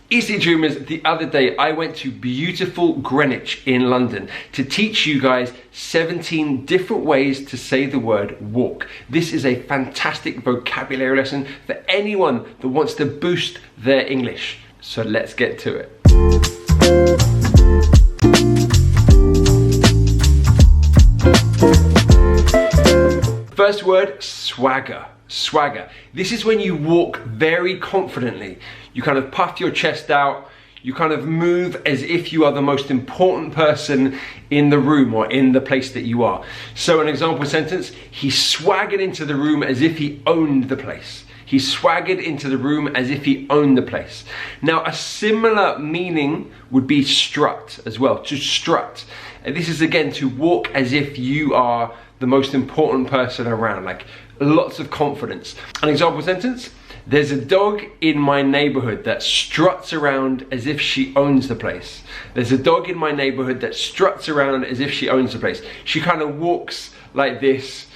Easy Dreamers, the other day I went to beautiful Greenwich in London to teach you guys 17 different ways to say the word walk. This is a fantastic vocabulary lesson for anyone that wants to boost their English. So let's get to it. First word, swagger. Swagger. This is when you walk very confidently. You kind of puff your chest out. You kind of move as if you are the most important person in the room or in the place that you are. So an example sentence, he swaggered into the room as if he owned the place. He swaggered into the room as if he owned the place. Now a similar meaning would be strut as well, to strut. And this is again to walk as if you are the most important person around, like lots of confidence. An example sentence, there's a dog in my neighborhood that struts around as if she owns the place. There's a dog in my neighborhood that struts around as if she owns the place. She kind of walks like this.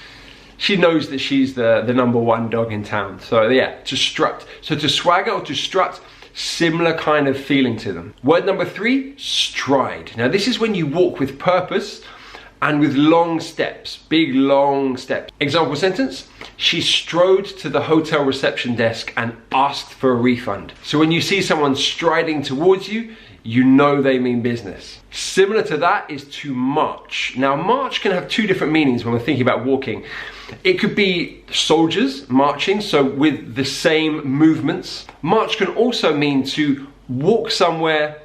She knows that she's the number one dog in town. So yeah, to strut. So to swagger or to strut, similar kind of feeling to them. Word number 3, stride. Now this is when you walk with purpose and with long steps, big long steps. Example sentence, she strode to the hotel reception desk and asked for a refund. So when you see someone striding towards you, you know they mean business. Similar to that is to march. Now march can have two different meanings when we're thinking about walking. It could be soldiers marching, so with the same movements. March can also mean to walk somewhere,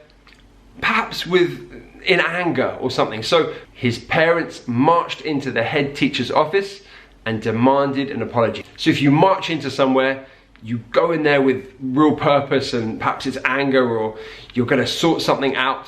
perhaps in anger or something. So his parents marched into the head teacher's office and demanded an apology. So if you march into somewhere, you go in there with real purpose and perhaps it's anger or you're gonna sort something out.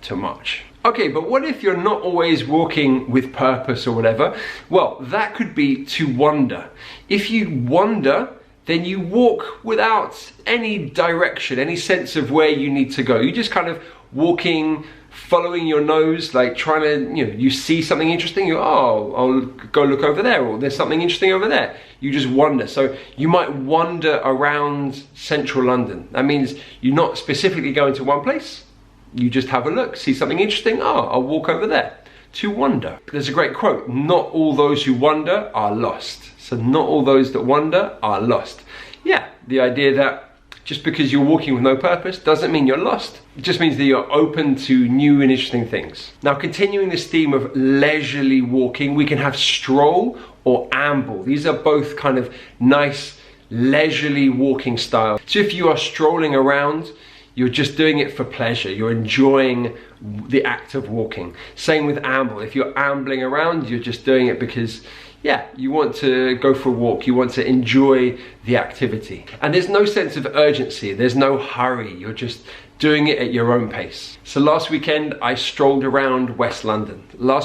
To march. Okay, but what if you're not always walking with purpose or whatever? Well, that could be to wander. If you wander, then you walk without any direction, any sense of where you need to go. You're just kind of walking, following your nose, like trying to, you see something interesting, I'll go look over there, or there's something interesting over there. You just wander. So you might wander around central London. That means you're not specifically going to one place. You just have a look, see something interesting, I'll walk over there. To wander. There's a great quote, not all those who wander are lost. So not all those that wander are lost. Yeah, the idea that just because you're walking with no purpose doesn't mean you're lost. It just means that you're open to new and interesting things. Now continuing this theme of leisurely walking, we can have stroll or amble. These are both kind of nice leisurely walking style. So if you are strolling around, you're just doing it for pleasure. You're enjoying the act of walking. Same with amble. If you're ambling around, you're just doing it because, yeah, you want to go for a walk. You want to enjoy the activity. And there's no sense of urgency. There's no hurry. You're just doing it at your own pace. So last weekend, I strolled around West London. Now,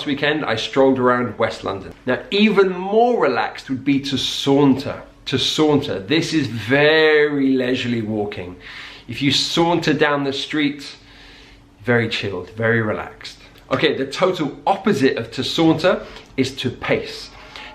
even more relaxed would be to saunter. To saunter. This is very leisurely walking. If you saunter down the street, very chilled, very relaxed. Okay, the total opposite of to saunter is to pace.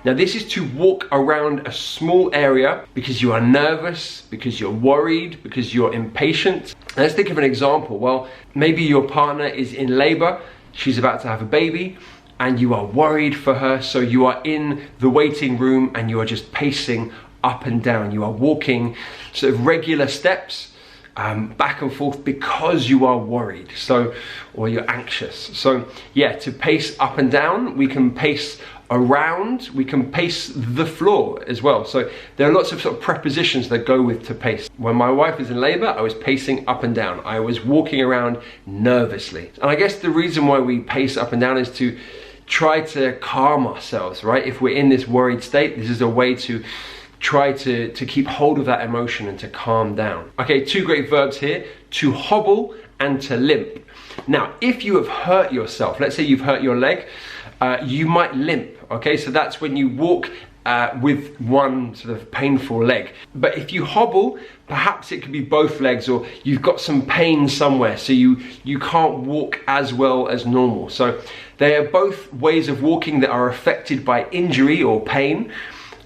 Now this is to walk around a small area because you are nervous, because you're worried, because you're impatient. Now, let's think of an example. Well, maybe your partner is in labor, she's about to have a baby, and you are worried for her, so you are in the waiting room and you are just pacing up and down. You are walking sort of regular steps, back and forth because you are worried, or you're anxious. So yeah, to pace up and down, we can pace around, we can pace the floor as well. So there are lots of sort of prepositions that go with to pace. When my wife was in labor, I was pacing up and down. I was walking around nervously. And I guess the reason why we pace up and down is to try to calm ourselves, right? If we're in this worried state, this is a way to try to keep hold of that emotion and to calm down. Okay, two great verbs here, to hobble and to limp. Now, if you have hurt yourself, let's say you've hurt your leg, you might limp, okay? So that's when you walk with one sort of painful leg. But if you hobble, perhaps it could be both legs, or you've got some pain somewhere, so you can't walk as well as normal. So they are both ways of walking that are affected by injury or pain.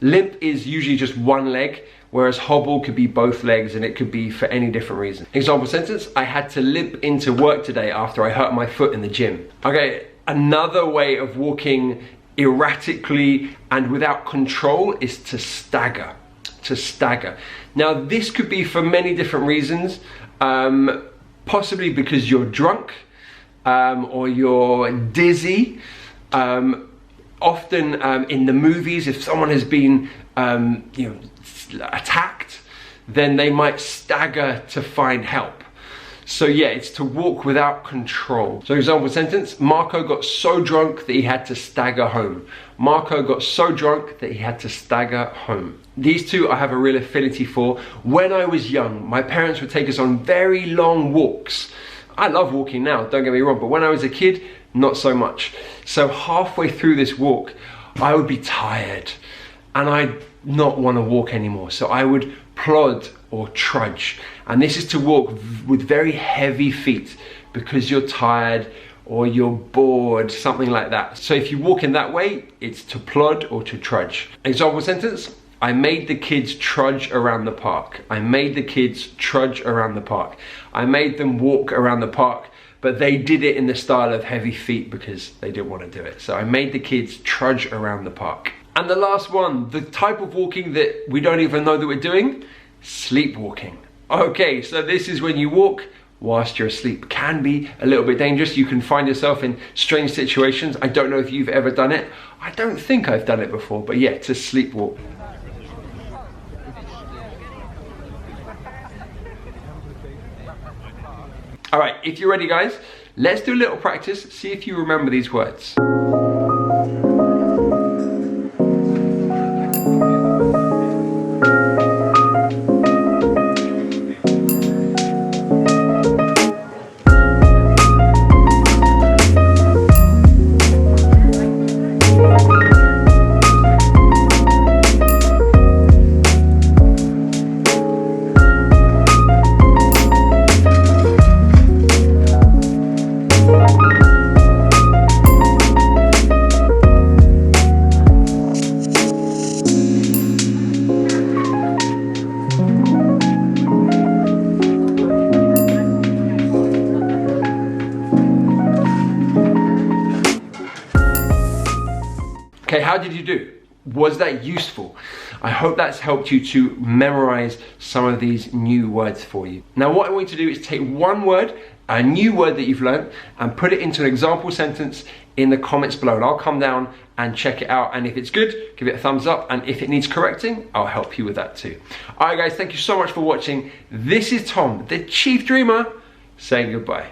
Limp is usually just one leg, whereas hobble could be both legs and it could be for any different reason. Example sentence, I had to limp into work today after I hurt my foot in the gym. Okay, another way of walking erratically and without control is to stagger. To stagger. Now this could be for many different reasons, possibly because you're drunk or you're dizzy. Often in the movies, if someone has been attacked, then they might stagger to find help. So yeah, it's to walk without control. So example sentence, Marco got so drunk that he had to stagger home. Marco got so drunk that he had to stagger home. These two I have a real affinity for. When I was young, my parents would take us on very long walks. I love walking now, don't get me wrong, but when I was a kid, not so much. So halfway through this walk, I would be tired and I'd not want to walk anymore. So I would plod or trudge. And this is to walk with very heavy feet because you're tired or you're bored, something like that. So if you walk in that way, it's to plod or to trudge. Example sentence, I made the kids trudge around the park. I made the kids trudge around the park. I made them walk around the park, but they did it in the style of heavy feet because they didn't want to do it. So I made the kids trudge around the park. And the last one, the type of walking that we don't even know that we're doing, sleepwalking. Okay, so this is when you walk whilst you're asleep. Can be a little bit dangerous. You can find yourself in strange situations. I don't know if you've ever done it. I don't think I've done it before, but yeah, to sleepwalk. All right, if you're ready guys, let's do a little practice, see if you remember these words. Okay, how did you do? Was that useful? I hope that's helped you to memorize some of these new words for you. Now what I want you to do is take one word, a new word that you've learned, and put it into an example sentence in the comments below, and I'll come down and check it out, and if it's good, give it a thumbs up, and if it needs correcting, I'll help you with that too. All right guys, thank you so much for watching. This is Tom, the Chief Dreamer, saying goodbye.